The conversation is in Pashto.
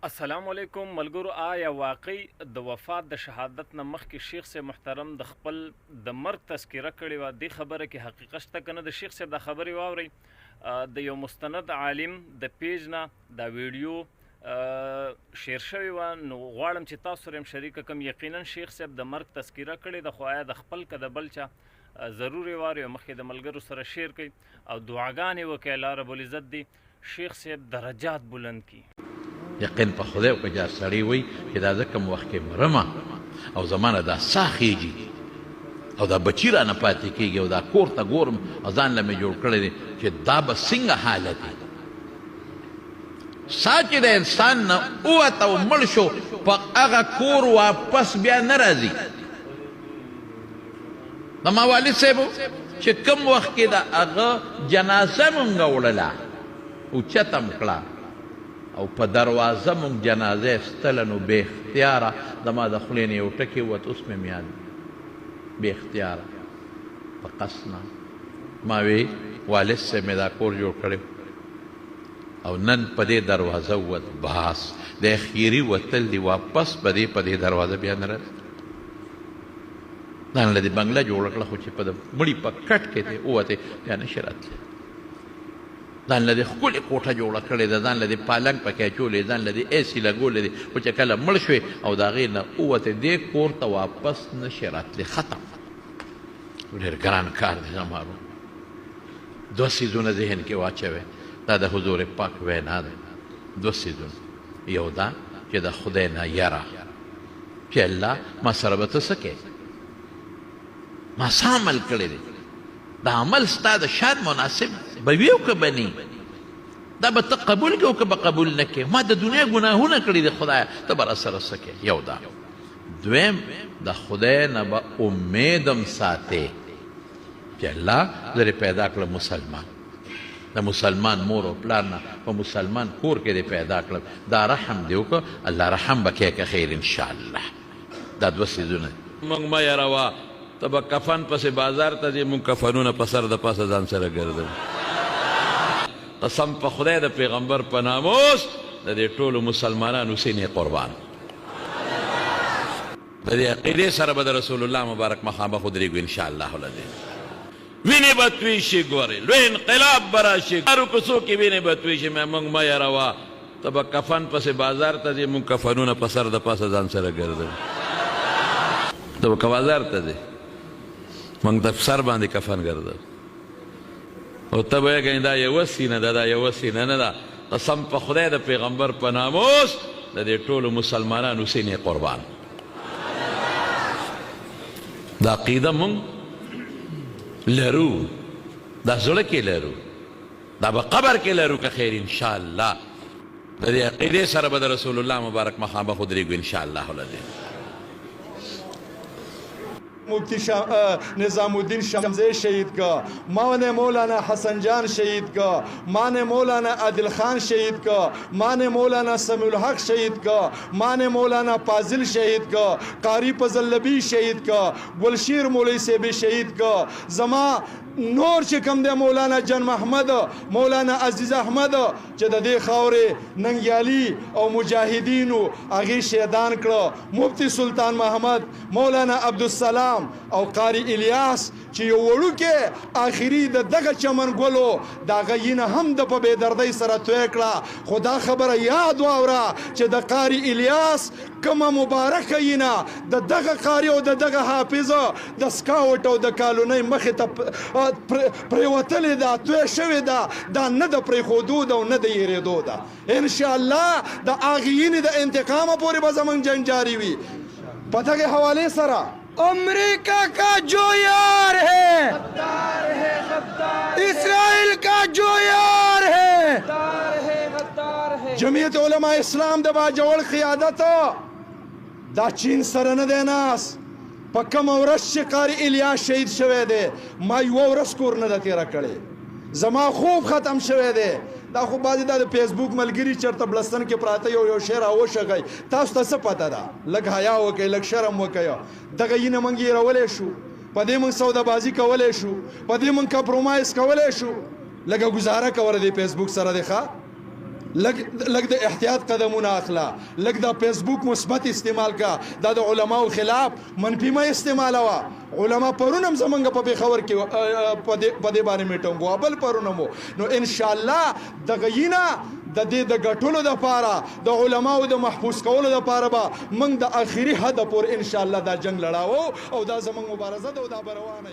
السلام علیکم ملګرو. آیا واقعي د وفات د شهادت نه مخکې شیخ صاحب محترم د خپل د مرګ تذکره کړې وه؟ دې خبره کې حقیقت شته که نه؟ د شیخ صاحب دا خبرې واورئ. د یو مستند عالم د پیج نه دا ویډیو شیر شوې وه، نو غواړم چې تاسو سره هم شریکه کړم. یقینا شیخ صاحب د مرګ تذکره کړې ده، خو آیا د خپل که د بل چا ضرور یې واورئ او مخکې د ملګرو سره شیر کړئ او دعاګانې وکړئ. الله رب العزت دی شیخ صاحب درجات بلند کړي. یقین په خدای او که چا سړی وایي چې دا زه کوم وخت کې مرمه او زمانه دا ساه خیږي او دا بچي رانه پاتې کېږي او دا کور ته ګورم او ځان له مې جوړ کړی دی چې دا به څنګه حالت وي. ساه چې د انسان نه ووته او مړ شو، په هغه کور واپس بیا نه راځي. د ما والد صاحب چې کوم وخت کې د هغه جنازه مونږ وړله اوچته م کړه او په دروازه مونږ جنازه ایستله، نو بې اختیاره زما د خولې نه یو ټکي ووت، اوس مې یاد بې اختیاره په قصد نه. ما وی والد صاحب مې دا کور جوړ کړی او نن په دې دروازه ووت، بس د اخیري وتل دی، واپس په دې دروازه بیا نه راځي. ځان له دې بنګله جوړه کړه، خو چې په د مړي په کټ کې دی ووتې بیا نشي راتلی. ځان له دې ښکلې کوټه جوړه کړې ده، ځان له دې پالنګ پکې اچولی، ځان له دې اے سی لګولی دی، خو چې کله مړ شوې او د هغې نه ووتې دې کور ته واپس نشي راتلی، ختم. ډېر ګران کار دی زما ورو. دوه څیزونه ذهن کې واچوئ، دا د حضور پاک وینا ده. دوه څیزونه، یو دا چې د خدای نه یره چې الله ما سره به ته څه کوې، ما څه عمل کړی دی، دا عمل ستا د شان مناسب به وي او که به نه، دا به ته قبول کړې او که به قبول نه کړې. ما د دنیا ګناهونه کړي دي خدایه، ته به راسره څه کوې. یو دا. دویم، د خدای نه به امیدم ساتې چې الله زه پیدا کړم مسلمان، د مسلمان مور او پلار نه په مسلمان کور کې دې پیدا کړم، دا رحم دې وکړه، الله رحم به کوې که خیر انشاءالله. دا دوه څیزونه موږ مه یروه. ته به کفن پسې بازار ته ځې، مونږ کفنونه په سر د پاسه ځان سره ګرځوو. قسم په خدای د پیغمبر په ناموس د دې ټولو مسلمانانو سینې قربان، د دې عقیدې سره به د رسول الله مبارک مخامخ ودرېږو انشاءالله العظیم. وینې به توی شي، ګورې لوی انقلاب به راشي، هرو کوڅو کې وینې به توی شي. موږ مه یروه. ته به کفن پسې بازار ته ځې، مونږ کفنونه په سر د پاسه ځان سره ګرځوو. ته به که بازار ته ځې، موږ د سر باندې کفن ګرځوو او ته به یې دا یوه سینه ده، دا یوه سینه نه ده. قسم په خدای د پیغمبر په ناموس د دې ټولو مسلمانانو سینې قربان. دا عقیده مونږ لرو، دا زړه کې لرو، دا به قبر کې لرو که خیر انشاءالله. د دې عقیدې سره به د رسول الله مبارک مخامخ ودرېږو انشاءالله العظیم. مفتی نظام الدین شمزه شهیدگاه، مان مولانا حسن جان شهیدگاه، مان مولانا عادل خان شهیدگاه، مان مولانا سمیع الحق شهیدگاه، مان مولانا فاضل شهیدگاه، قاری فضلبی شهیدگاه، گلشیر مولوی صاحب شهیدگاه، زما نور چې کوم دی مولانا جان محمد، مولانا عزیز احمد چې د دې خاورې ننګیالي او مجاهدینو هغې شهیدان کړه، مفتی سلطان محمد، مولانا عبدالسلام او قاری الیاس چې یو وړوکی آخري د دغه چمن ګلو د هغه وینه هم د په بېدردۍ سره توی کړه. خو دا خبره یاد واوره چې د قاری الیاس کومه مبارکه وینه د دغه قاري او د دغه حافظ د سکاوټ او د کالونۍ مخې ته پرېوتلې ده، توی شوې ده، دا نه د پرېښودو ده او نه د یېرېدو ده. انشاءالله د هغې وینې د انتقامه پورې به زموږ جنګ جاري وي. په دغې حوالې سره امریکا کا جو یار ہے اسرائیل کا جو یار ہے جمعیت علماء اسلام د باجوړ قیادت دا چین سره نه دی ناست. په کومه ورځ چې قاري الیاس شهید شوی دی، ما یوه ورځ کور نه ده تېره کړې، زما خوب ختم شوی دی. دا خو بعضې دا د فیسبوک ملګري چېرته بلستن کې پراته یو شی راوشغئ، تاسو ته څه پته ده؟ لږ حیا وکئ، لږ شرم وکئ. دغه وینه موږ هېرولی شو، په دې موږ سودابازي کولی شو، په دې موږ کمپرومایز کولی شو. لږه ګزاره کوله د فیسبوک سره دی ښه لږ د احتیاط قدمونه اخلا، لږ د فیسبوک مثبت استعمال کا، دا د علماو خلاف منفي مه استعمالوه. علما پرون هم زمونږ په پېښور کې په دې باندې میټنګ و، بل پرون هم و. نو انشاءالله دغه یینه د دې د ګټلو دپاره د علماو د محفوظ کولو دپاره به موږ د آخري حده پورې انشاءالله دا جنګ لړاوو او دا زموږ مبارزه ده او دا به روانه